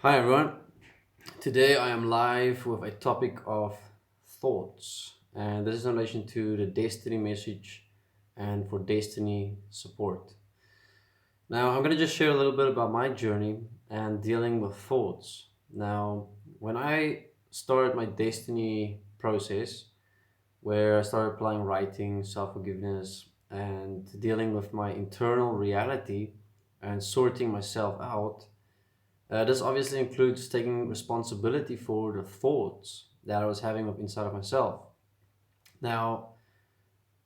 Hi everyone. Today I am live with a topic of thoughts, and this is in relation to the Destiny message and for Destiny support. Now, I'm going to just share a little bit about my journey and dealing with thoughts. Now, when I started my Destiny process, where I started applying writing, self forgiveness, and dealing with my internal reality and sorting myself out. This obviously includes taking responsibility for the thoughts that I was having inside of myself. Now,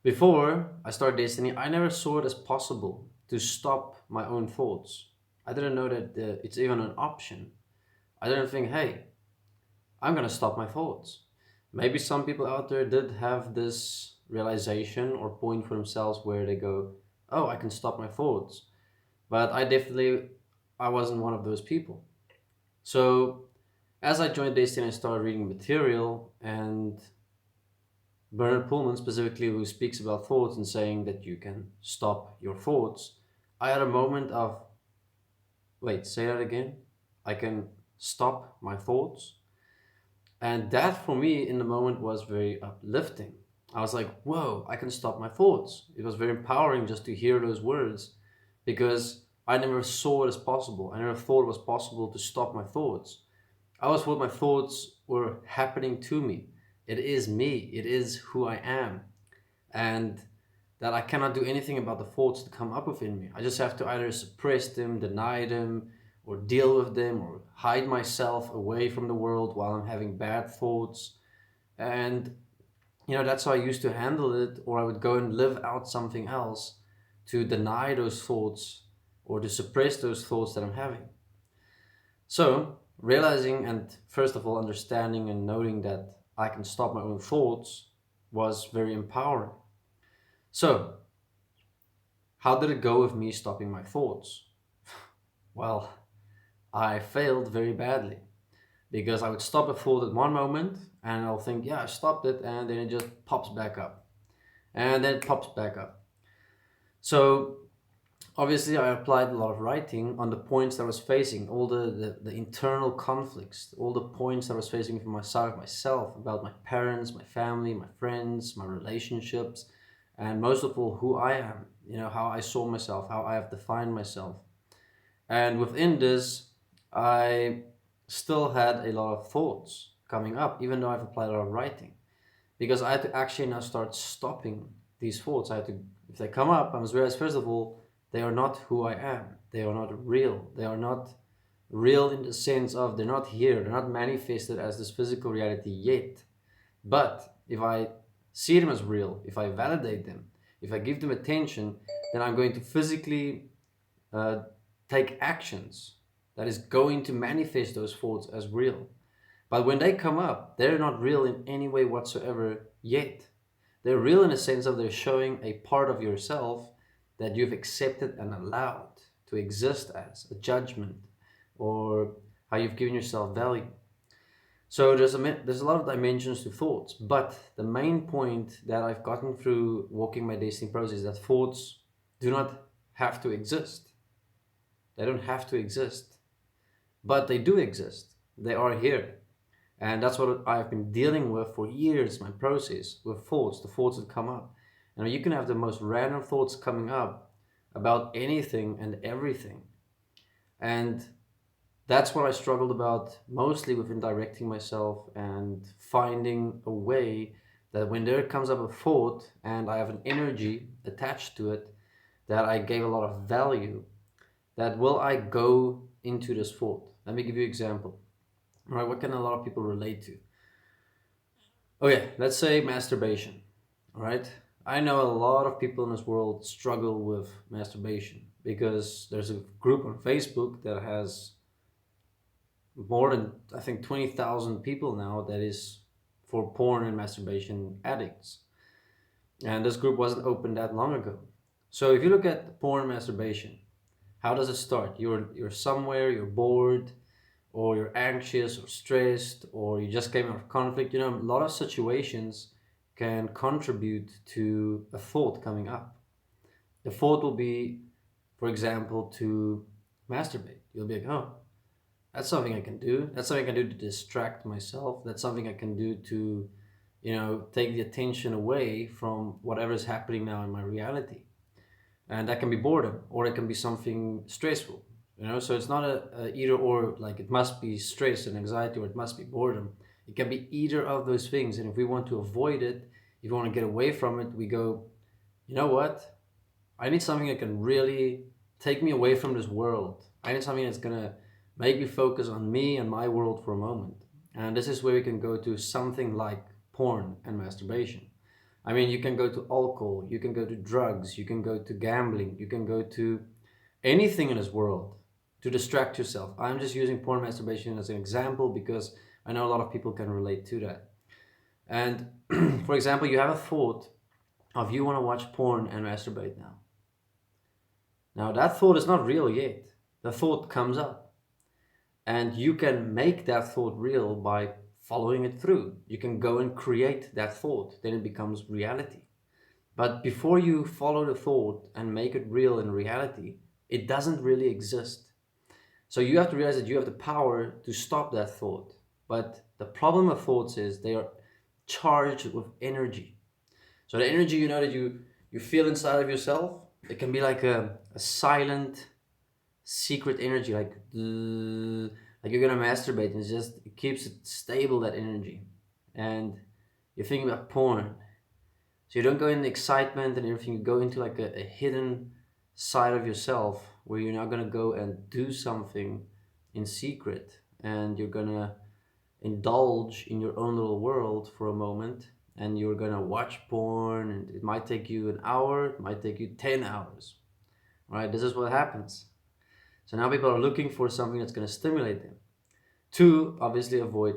before I started Destiny, I never saw it as possible to stop my own thoughts. I didn't know that it's even an option. I didn't think, hey, I'm gonna stop my thoughts. Maybe some people out there did have this realization or point for themselves where they go, oh, I can stop my thoughts. But I wasn't one of those people. So as I joined Destiny, I started reading material, and Bernard Pullman, specifically, who speaks about thoughts and saying that you can stop your thoughts, I had a moment of, wait, say that again? I can stop my thoughts? And that for me in the moment was very uplifting. I was like, whoa, I can stop my thoughts. It was very empowering just to hear those words because I never saw it as possible. I never thought it was possible to stop my thoughts. I always thought my thoughts were happening to me. It is me. It is who I am. And that I cannot do anything about the thoughts that come up within me. I just have to either suppress them, deny them, or deal with them, or hide myself away from the world while I'm having bad thoughts. And, that's how I used to handle it, or I would go and live out something else to deny those thoughts or to suppress those thoughts that I'm having. So, realizing and first of all understanding and noting that I can stop my own thoughts was very empowering. So, how did it go with me stopping my thoughts? Well, I failed very badly because I would stop a thought at one moment and I'll think, yeah, I stopped it, and then it just pops back up. And then it pops back up. So, obviously, I applied a lot of writing on the points that I was facing, all the internal conflicts, all the points that I was facing from my side of myself, about my parents, my family, my friends, my relationships, and most of all, who I am, how I saw myself, how I have defined myself. And within this, I still had a lot of thoughts coming up, even though I've applied a lot of writing, because I had to actually now start stopping these thoughts. I had to, if they come up, I must realize first of all, they are not who I am. They are not real. They are not real in the sense of they're not here. They're not manifested as this physical reality yet. But if I see them as real, if I validate them, if I give them attention, then I'm going to physically uh, take actions that is going to manifest those thoughts as real. But when they come up, they're not real in any way whatsoever yet. They're real in the sense of they're showing a part of yourself that you've accepted and allowed to exist as a judgment, or how you've given yourself value. So there's a lot of dimensions to thoughts, but the main point that I've gotten through walking my destiny process is that thoughts do not have to exist. They don't have to exist, but they do exist. They are here. And that's what I've been dealing with for years, my process with thoughts, the thoughts that come up. And you can have the most random thoughts coming up about anything and everything. And that's what I struggled about mostly within directing myself and finding a way that when there comes up a thought and I have an energy attached to it, that I gave a lot of value, that will I go into this thought? Let me give you an example. All right, what can a lot of people relate to? Okay, let's say masturbation. All right, I know a lot of people in this world struggle with masturbation because there's a group on Facebook that has more than, I think, 20,000 people now that is for porn and masturbation addicts. And this group wasn't open that long ago. So if you look at porn and masturbation, how does it start? You're somewhere, you're bored, or you're anxious or stressed, or you just came out of conflict. A lot of situations can contribute to a thought coming up. The thought will be, for example, to masturbate. You'll be like, oh, That's something I can do. That's something I can do to distract myself. That's something I can do to, take the attention away from whatever is happening now in my reality. And that can be boredom, or it can be something stressful. So it's not a either or, like it must be stress and anxiety, or it must be boredom. It can be either of those things. And if we want to avoid it, if we want to get away from it, we go, you know what? I need something that can really take me away from this world. I need something that's gonna make me focus on me and my world for a moment. And this is where we can go to something like porn and masturbation. I mean, you can go to alcohol, you can go to drugs, you can go to gambling, you can go to anything in this world to distract yourself. I'm just using porn masturbation as an example because I know a lot of people can relate to that. And for example, you have a thought of you want to watch porn and masturbate now. Now, that thought is not real yet. The thought comes up, and you can make that thought real by following it through. You can go and create that thought, then it becomes reality. But before you follow the thought and make it real in reality, it doesn't really exist. So you have to realize that you have the power to stop that thought. But the problem with thoughts is they are charged with energy. So the energy, that you feel inside of yourself, it can be like a silent, secret energy, like you're gonna masturbate, and it keeps it stable, that energy. And you're thinking about porn, so you don't go in the excitement and everything. You go into like a hidden side of yourself where you're not gonna go and do something in secret, and you're gonna indulge in your own little world for a moment, and you're gonna watch porn, and it might take you an hour, it might take you 10 hours. Right? This is what happens. So now people are looking for something that's going to stimulate them to obviously avoid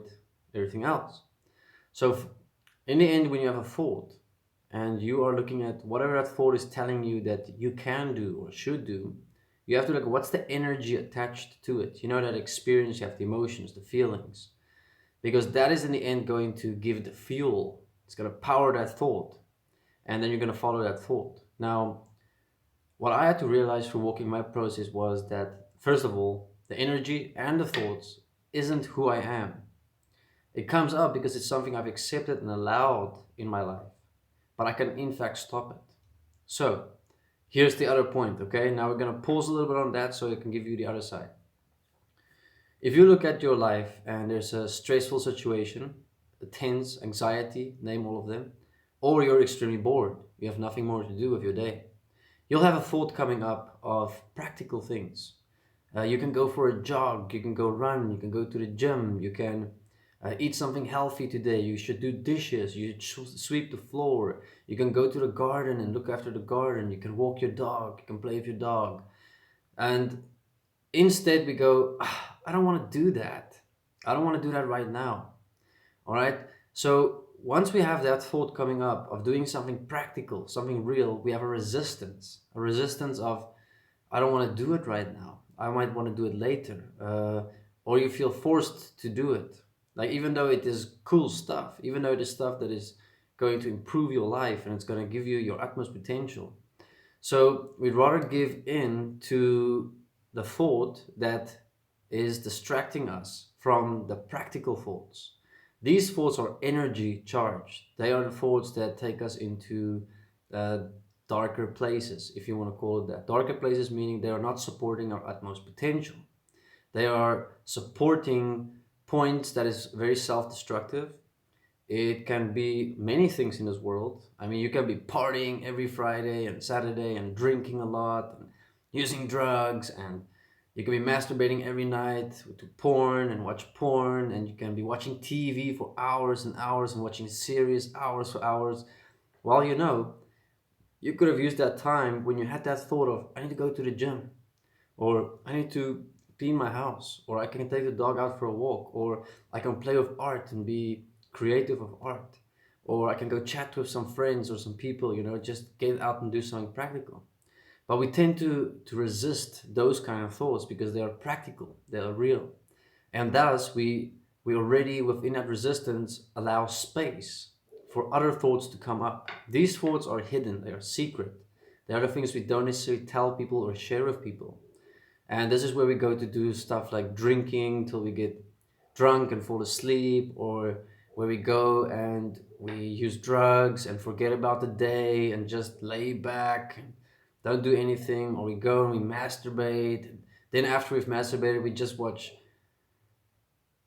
everything else. So in the end, when you have a thought and you are looking at whatever that thought is telling you that you can do or should do, you have to look, what's the energy attached to it? That experience, you have the emotions, the feelings, because that is in the end going to give the fuel. It's going to power that thought, and then you're going to follow that thought. Now, what I had to realize through walking my process was that, first of all, the energy and the thoughts isn't who I am. It comes up because it's something I've accepted and allowed in my life, but I can in fact stop it. So here's the other point, okay? Now we're gonna pause a little bit on that so I can give you the other side. If you look at your life and there's a stressful situation, a tense, anxiety, name all of them, or you're extremely bored, you have nothing more to do with your day, you'll have a thought coming up of practical things. You can go for a jog, you can go run, you can go to the gym, you can eat something healthy today, you should do dishes, you should sweep the floor, you can go to the garden and look after the garden, you can walk your dog, you can play with your dog. And instead we go, I don't want to do that. I don't want to do that right now. All right? So once we have that thought coming up of doing something practical, something real, we have a resistance of, I don't want to do it right now. I might want to do it later. Or you feel forced to do it. Like, even though it is cool stuff, even though it is stuff that is going to improve your life and it's going to give you your utmost potential. So we'd rather give in to the thought that is distracting us from the practical thoughts. These thoughts are energy charged. They are the thoughts that take us into darker places, if you want to call it that. Darker places meaning they are not supporting our utmost potential. They are supporting points that is very self-destructive. It can be many things in this world. I mean, you can be partying every Friday and Saturday and drinking a lot and using drugs, and you can be masturbating every night to porn and watch porn, and you can be watching TV for hours and hours and watching series hours for hours. While you could have used that time when you had that thought of, I need to go to the gym, or I need to clean my house, or I can take the dog out for a walk, or I can play with art and be creative with art, or I can go chat with some friends or some people, just get out and do something practical. But we tend to resist those kind of thoughts because they are practical, they are real. And thus we already within that resistance allow space for other thoughts to come up. These thoughts are hidden, they are secret. They are the things we don't necessarily tell people or share with people. And this is where we go to do stuff like drinking till we get drunk and fall asleep, or where we go and we use drugs and forget about the day and just lay back and don't do anything, or we go and we masturbate. Then after we've masturbated, we just watch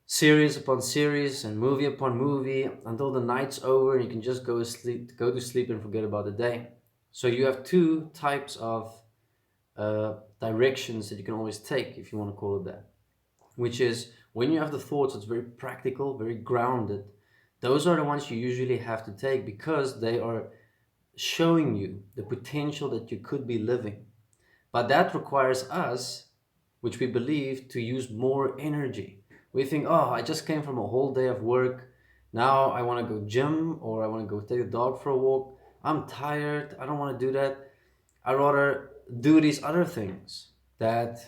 series upon series and movie upon movie until the night's over and you can just go to sleep and forget about the day. So you have two types of directions that you can always take, if you want to call it that, which is when you have the thoughts, it's very practical, very grounded. Those are the ones you usually have to take because they are showing you the potential that you could be living. But that requires us, which we believe, to use more energy. We think, oh, I just came from a whole day of work. Now I want to go gym or I want to go take the dog for a walk. I'm tired. I don't want to do that. I rather do these other things that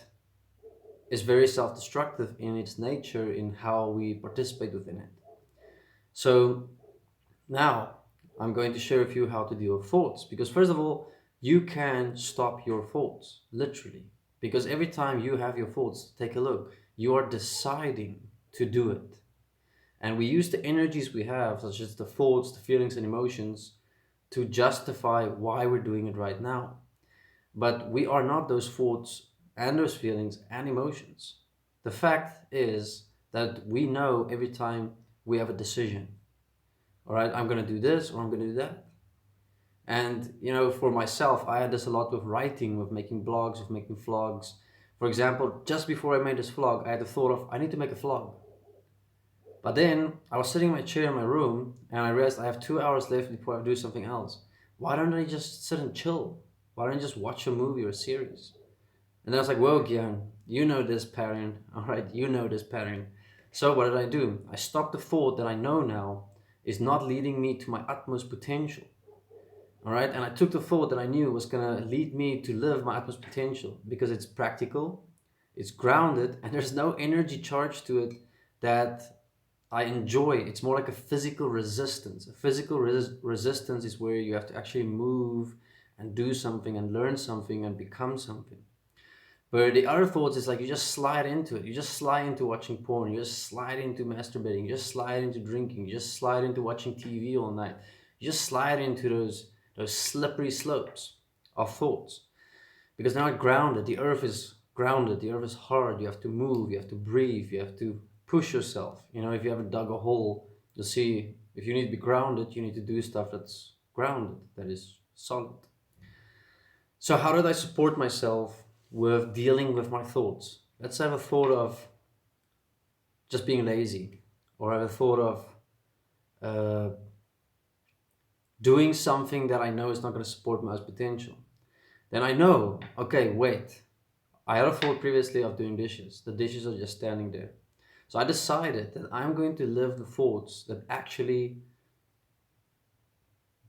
is very self-destructive in its nature in how we participate within it. So now I'm going to share with you how to deal with thoughts, because first of all, you can stop your thoughts literally, because every time you have your thoughts, take a look, you are deciding to do it. And we use the energies we have, such as the thoughts, the feelings and emotions, to justify why we're doing it right now. But we are not those thoughts and those feelings and emotions. The fact is that we know every time we have a decision. All right, I'm going to do this or I'm going to do that. And, for myself, I had this a lot with writing, with making blogs, with making vlogs. For example, just before I made this vlog, I had the thought of, I need to make a vlog. But then I was sitting in my chair in my room and I realized I have 2 hours left before I do something else. Why don't I just sit and chill? Why don't I just watch a movie or a series? And then I was like, whoa, Gian, you know this pattern. All right, you know this pattern. So what did I do? I stopped the thought that I know now is not leading me to my utmost potential. All right, and I took the thought that I knew was going to lead me to live my utmost potential because it's practical, it's grounded, and there's no energy charge to it that I enjoy. It's more like a physical resistance. A physical resistance is where you have to actually move and do something and learn something and become something. But the other thoughts is like you just slide into it. You just slide into watching porn. You just slide into masturbating. You just slide into drinking. You just slide into watching TV all night. You just slide into those slippery slopes of thoughts. Because they're not grounded. The earth is grounded. The earth is hard. You have to move. You have to breathe. You have to push yourself. If you haven't dug a hole, you'll see if you need to be grounded, you need to do stuff that's grounded, that is solid. So how did I support myself with dealing with my thoughts? Let's have a thought of just being lazy, or have a thought of doing something that I know is not going to support my potential. Then I know, okay, wait, I had a thought previously of doing dishes. The dishes are just standing there. So I decided that I'm going to live the thoughts that actually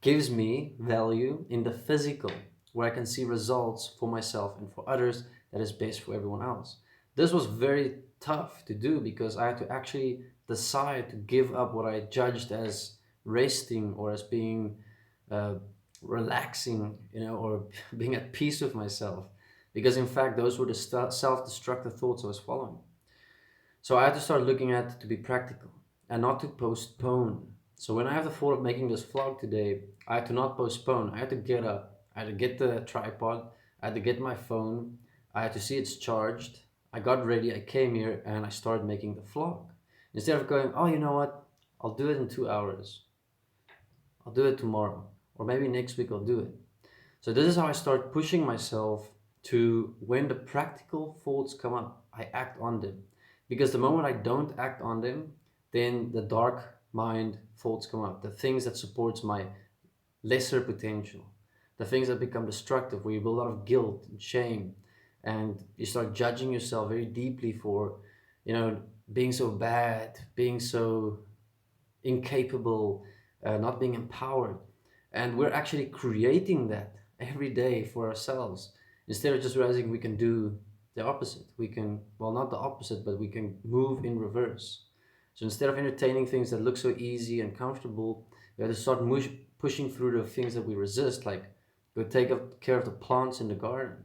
gives me value in the physical, where I can see results for myself and for others that is best for everyone else. This was very tough to do because I had to actually decide to give up what I judged as resting or as being relaxing, or being at peace with myself. Because in fact, those were the self-destructive thoughts I was following. So I had to start looking at it to be practical and not to postpone. So when I have the thought of making this vlog today, I had to not postpone. I had to get up. I had to get the tripod. I had to get my phone. I had to see it's charged. I got ready. I came here and I started making the vlog. Instead of going, oh, you know what? I'll do it in 2 hours. I'll do it tomorrow. Or maybe next week I'll do it. So this is how I start pushing myself to, when the practical thoughts come up, I act on them. Because the moment I don't act on them, then the dark mind thoughts come up. The things that supports my lesser potential. The things that become destructive, where you build a lot of guilt and shame. And you start judging yourself very deeply for, being so bad, being so incapable, not being empowered. And we're actually creating that every day for ourselves. Instead of just realizing we can do the opposite. We can, well, not the opposite, but we can move in reverse. So instead of entertaining things that look so easy and comfortable, we have to start pushing through the things that we resist, like go take care of the plants in the garden.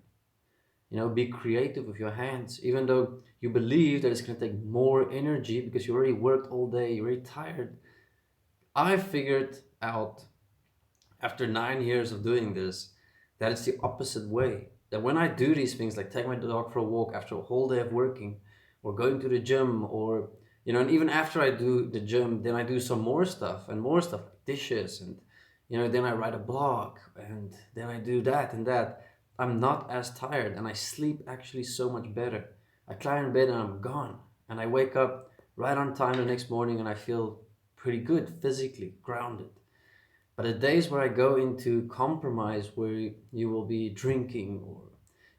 Be creative with your hands, even though you believe that it's going to take more energy because you already worked all day, you're already tired. I figured out after 9 years of doing this that it's the opposite way. That when I do these things, like take my dog for a walk after a whole day of working, or going to the gym, or and even after I do the gym, then I do some more stuff, like dishes, and then I write a blog, and then I do that and that. I'm not as tired, and I sleep actually so much better. I climb in bed and I'm gone, and I wake up right on time the next morning, and I feel pretty good, physically grounded. But the days where I go into compromise, where you will be drinking or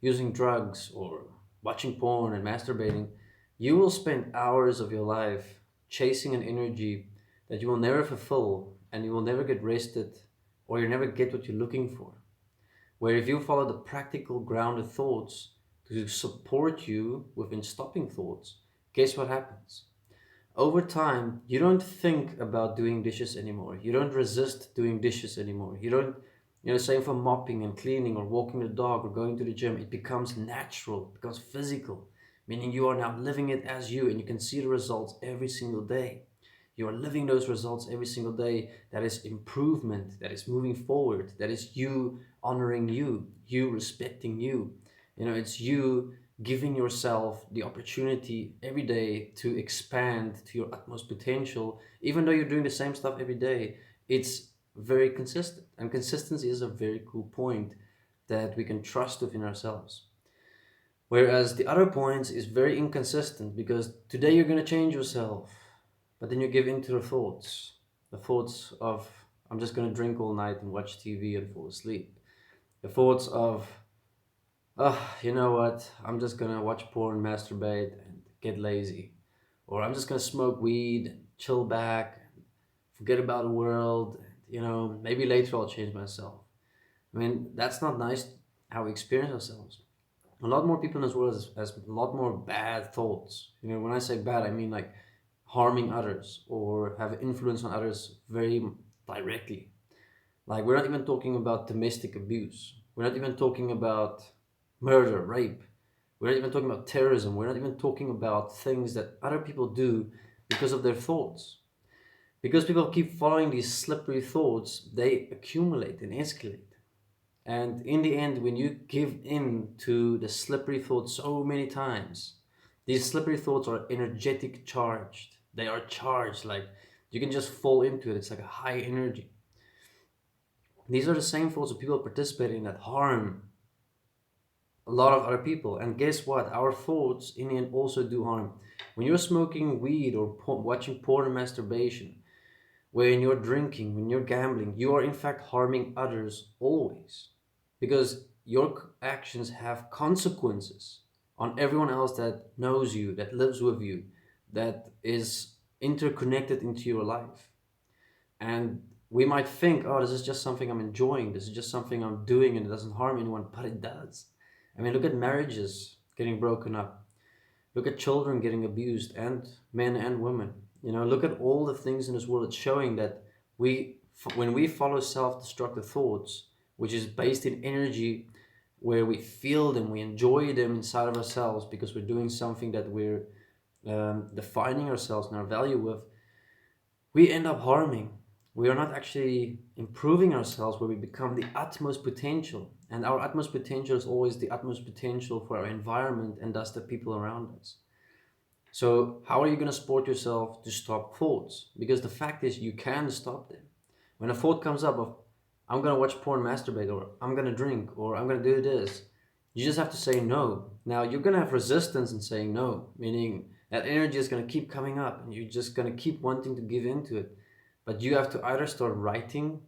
using drugs or watching porn and masturbating, you will spend hours of your life chasing an energy that you will never fulfill, and you will never get rested, or you never get what you're looking for. Where if you follow the practical, grounded thoughts to support you within stopping thoughts, guess what happens? Over time, you don't think about doing dishes anymore. You don't resist doing dishes anymore. You don't, same for mopping and cleaning or walking the dog or going to the gym. It becomes natural, it becomes physical, meaning you are now living it as you, and you can see the results every single day. You are living those results every single day. That is improvement, that is moving forward, that is you honoring you, you respecting you. It's you giving yourself the opportunity every day to expand to your utmost potential, even though you're doing the same stuff every day. It's very consistent, and consistency is a very cool point that we can trust within ourselves. Whereas the other points is very inconsistent, because today you're going to change yourself, but then you give in to the thoughts of, I'm just going to drink all night and watch TV and fall asleep. The thoughts of, you know what? I'm just gonna watch porn, masturbate, and get lazy. Or I'm just gonna smoke weed and chill back, and forget about the world. Maybe later I'll change myself. I mean, that's not nice how we experience ourselves. A lot more people in this world has a lot more bad thoughts. When I say bad, I mean like harming others or have influence on others very directly. Like, we're not even talking about domestic abuse. We're not even talking about murder, rape. We're not even talking about terrorism. We're not even talking about things that other people do because of their thoughts. Because people keep following these slippery thoughts, they accumulate and escalate. And in the end, when you give in to the slippery thoughts so many times, these slippery thoughts are energetic charged. They are charged, like you can just fall into it. It's like a high energy. These are the same thoughts of people participating that harm a lot of other people. And guess what? Our thoughts in the end also do harm. When you're smoking weed or watching porn and masturbation, when you're drinking, when you're gambling, you are in fact harming others always. Because your actions have consequences on everyone else that knows you, that lives with you, that is interconnected into your life. And we might think, oh, this is just something I'm enjoying, this is just something I'm doing and it doesn't harm anyone, but it does. I mean, look at marriages getting broken up, look at children getting abused, and men and women. Look at all the things in this world that's showing that when we follow self-destructive thoughts, which is based in energy, where we feel them, we enjoy them inside of ourselves because we're doing something that we're defining ourselves and our value with, we end up harming. We are not actually improving ourselves where we become the utmost potential. And our utmost potential is always the utmost potential for our environment and thus the people around us. So, how are you going to support yourself to stop thoughts? Because the fact is, you can stop them. When a thought comes up of, I'm going to watch porn, masturbate, or I'm going to drink, or I'm going to do this, you just have to say no. Now, you're going to have resistance in saying no, meaning that energy is going to keep coming up and you're just going to keep wanting to give into it. But you have to either start writing,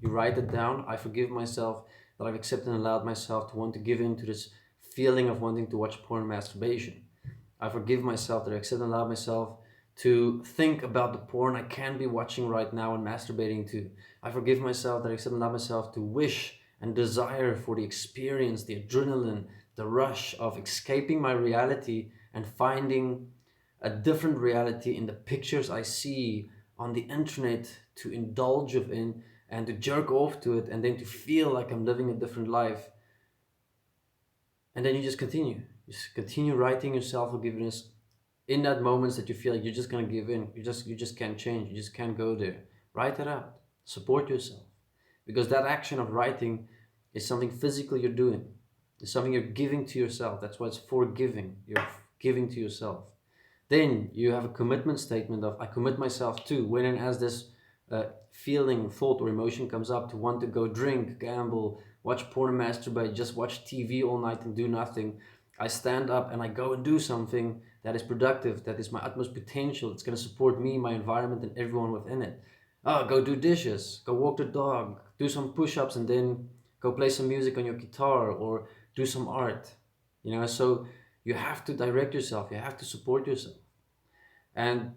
you write it down. I forgive myself that I've accepted and allowed myself to want to give in to this feeling of wanting to watch porn and masturbation. I forgive myself that I accept and allow myself to think about the porn I can be watching right now and masturbating to. I forgive myself that I accept and allow myself to wish and desire for the experience, the adrenaline, the rush of escaping my reality and finding a different reality in the pictures I see on the internet, to indulge in and to jerk off to it, and then to feel like I'm living a different life. And then you just continue writing yourself forgiveness in that moments that you feel like you're just gonna give in, you just can't change, you just can't go there. Write it out, support yourself, because that action of writing is something physical you're doing. It's something you're giving to yourself. That's why it's forgiving. You're giving to yourself. Then you have a commitment statement of I commit myself to when and as this feeling, thought, or emotion comes up to want to go drink, gamble, watch porn, masturbate, just watch TV all night and do nothing. I stand up and I go and do something that is productive, that is my utmost potential. It's going to support me, my environment, and everyone within it. Oh, go do dishes, go walk the dog, do some push-ups, and then go play some music on your guitar or do some art. So you have to direct yourself, you have to support yourself. And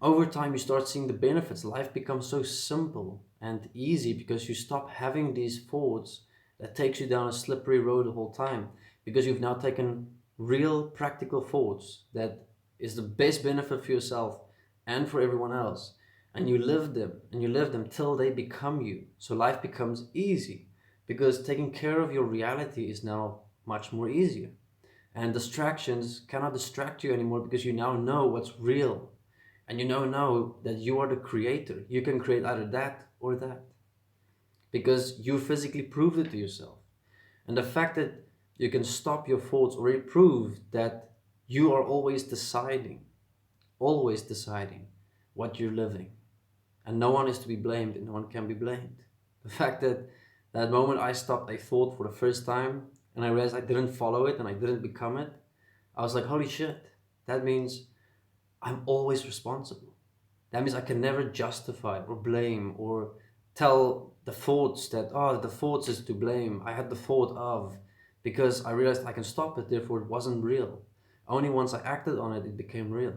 over time, you start seeing the benefits. Life becomes so simple and easy because you stop having these thoughts that takes you down a slippery road the whole time. Because you've now taken real practical thoughts that is the best benefit for yourself and for everyone else. And you live them and you live them till they become you. So life becomes easy because taking care of your reality is now much more easier. And distractions cannot distract you anymore because you now know what's real. And you now know that you are the creator. You can create either that or that. Because you physically proved it to yourself. And the fact that you can stop your thoughts already proved that you are always deciding what you're living. And no one is to be blamed and no one can be blamed. The fact that that moment I stopped a thought for the first time and I realized I didn't follow it and I didn't become it, I was like, holy shit, that means I'm always responsible. That means I can never justify or blame or tell the thoughts that, oh, the thoughts is to blame. I had the thought of, because I realized I can stop it, therefore it wasn't real. Only once I acted on it, it became real.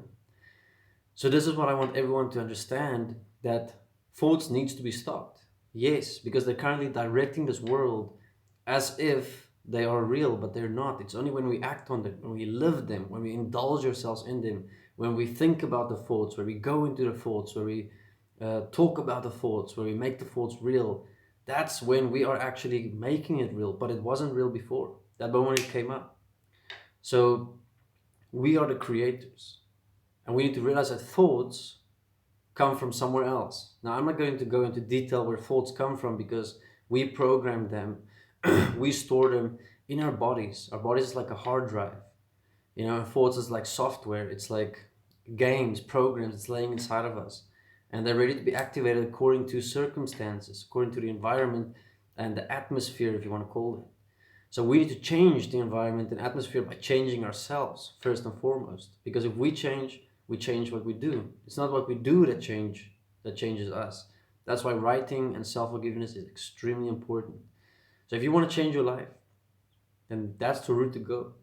So this is what I want everyone to understand, that thoughts needs to be stopped. Yes, because they're currently directing this world as if they are real, but they're not. It's only when we act on them, when we live them, when we indulge ourselves in them, when we think about the thoughts, where we go into the thoughts, where we talk about the thoughts, where we make the thoughts real, that's when we are actually making it real, but it wasn't real before. That moment it came up. So we are the creators. And we need to realize that thoughts come from somewhere else. Now, I'm not going to go into detail where thoughts come from because we program them, we store them in our bodies. Our bodies is like a hard drive. Thoughts is like software. It's like games, programs. It's laying inside of us. And they're ready to be activated according to circumstances, according to the environment and the atmosphere, if you want to call it. So we need to change the environment and atmosphere by changing ourselves, first and foremost. Because if we change what we do. It's not what we do that changes us. That's why writing and self-forgiveness is extremely important. So if you want to change your life, then that's the route to go.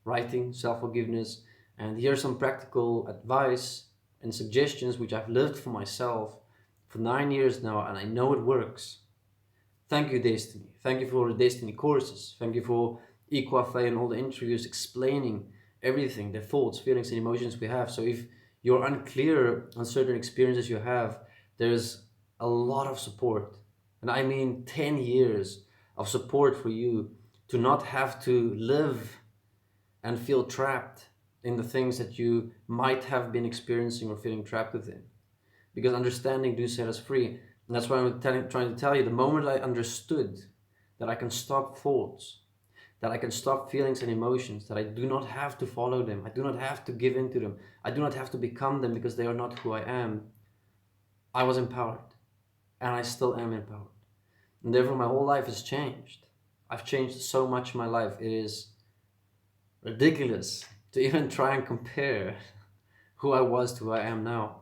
Writing, self-forgiveness, and here's some practical advice and suggestions which I've lived for myself for 9 years now, and I know it works. Thank you, Desteni. Thank you for the Desteni courses. Thank you for Equafe and all the interviews explaining everything, the thoughts, feelings, and emotions we have. So if you're unclear on certain experiences you have, there's a lot of support. And I mean 10 years of support for you to not have to live and feel trapped in the things that you might have been experiencing or feeling trapped within. Because understanding do set us free. And that's why I'm trying to tell you, the moment I understood that I can stop thoughts, that I can stop feelings and emotions, that I do not have to follow them, I do not have to give in to them, I do not have to become them because they are not who I am, I was empowered. And I still am empowered. And therefore my whole life has changed. I've changed so much in my life. It is ridiculous to even try and compare who I was to who I am now.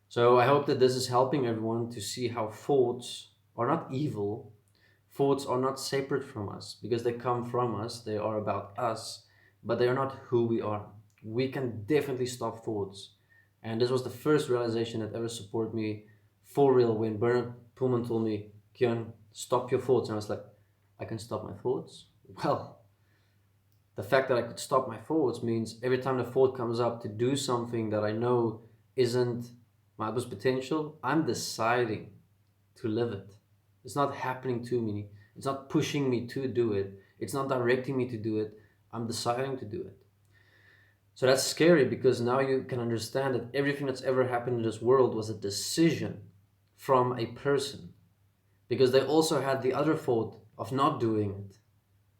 So I hope that this is helping everyone to see how thoughts are not evil. Thoughts are not separate from us because they come from us, they are about us, but they are not who we are. We can definitely stop thoughts. And this was the first realization that ever supported me for real when Bernard Pullman told me, Kian, stop your thoughts. And I was like, I can stop my thoughts? Well, the fact that I could stop my thoughts means every time the thought comes up to do something that I know isn't my utmost potential, I'm deciding to live it. It's not happening to me. It's not pushing me to do it. It's not directing me to do it. I'm deciding to do it. So that's scary, because now you can understand that everything that's ever happened in this world was a decision from a person, because they also had the other thought of not doing it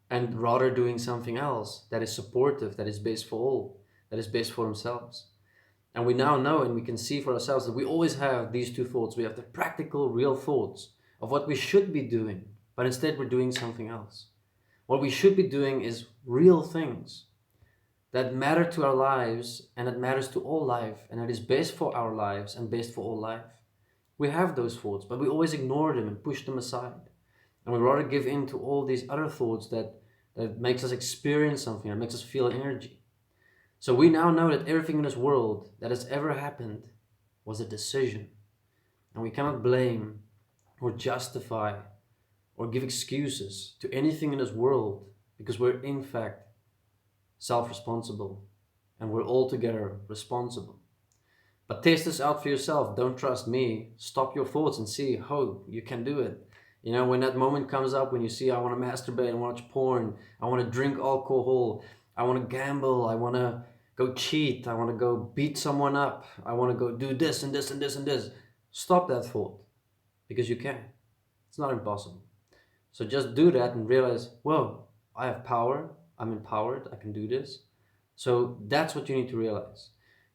and rather doing something else that is supportive, that is best for all, that is best for themselves. And we now know and we can see for ourselves that we always have these two thoughts. We have the practical, real thoughts of what we should be doing, but instead we're doing something else. What we should be doing is real things that matter to our lives and that matters to all life and that is best for our lives and best for all life. We have those thoughts, but we always ignore them and push them aside. And we rather give in to all these other thoughts that makes us experience something, that makes us feel energy. So we now know that everything in this world that has ever happened was a decision. And we cannot blame or justify or give excuses to anything in this world, because we're in fact self-responsible and we're altogether responsible. But test this out for yourself. Don't trust me. Stop your thoughts and see, oh, you can do it. You know, when that moment comes up, when you see, I want to masturbate, I want to watch porn, I want to drink alcohol, I want to gamble, I want to go cheat, I want to go beat someone up, I want to go do this and this and this and this. Stop that thought, because you can. It's not impossible. So just do that and realize, whoa, I have power, I'm empowered, I can do this. So that's what you need to realize.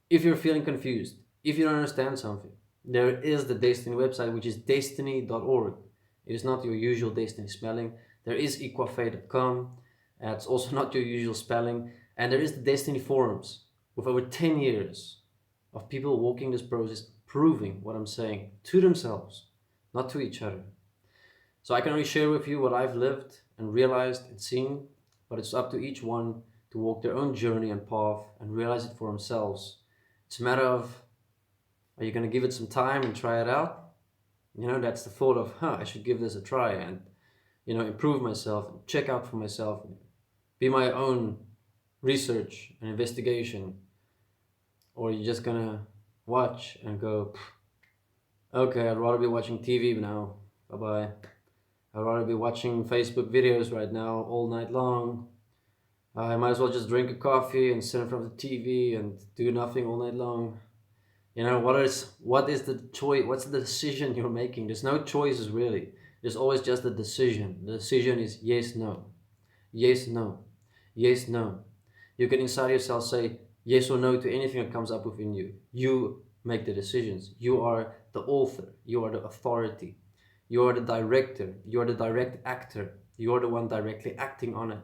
If you're feeling confused, if you don't understand something, there is the Desteni website, which is desteni.org. It is not your usual Desteni spelling. There is equafe.com. It's also not your usual spelling. And there is the Desteni forums with over 10 years of people walking this process, proving what I'm saying to themselves, not to each other. So I can only share with you what I've lived and realized and seen, but it's up to each one to walk their own journey and path and realize it for themselves. It's a matter of, are you going to give it some time and try it out? You know, that's the thought of, I should give this a try and, improve myself, check out for myself, be my own research and investigation. Or you're just going to watch and go, okay, I'd rather be watching TV now. Bye-bye. I'd rather be watching Facebook videos right now all night long. I might as well just drink a coffee and sit in front of the TV and do nothing all night long. You know, what is the choice? What's the decision you're making? There's no choices really. There's always just a decision. The decision is yes, no. Yes, no. Yes, no. You can inside yourself say yes or no to anything that comes up within you. You make the decisions. You are the author. You are the authority. You are the director. You are the direct actor. You are the one directly acting on it.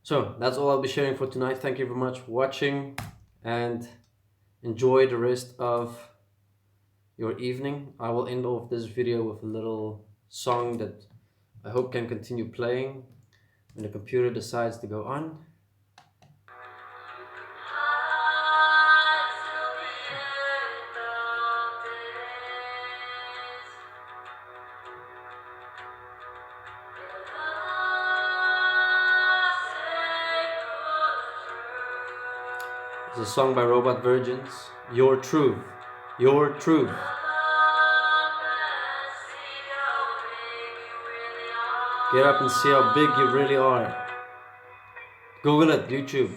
So that's all I'll be sharing for tonight. Thank you very much for watching and enjoy the rest of your evening. I will end off this video with a little song that I hope can continue playing when the computer decides to go on. It's a song by Robot Virgins. Your truth. Your truth. Get up and see how big you really are. Google it, YouTube.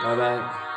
Bye bye.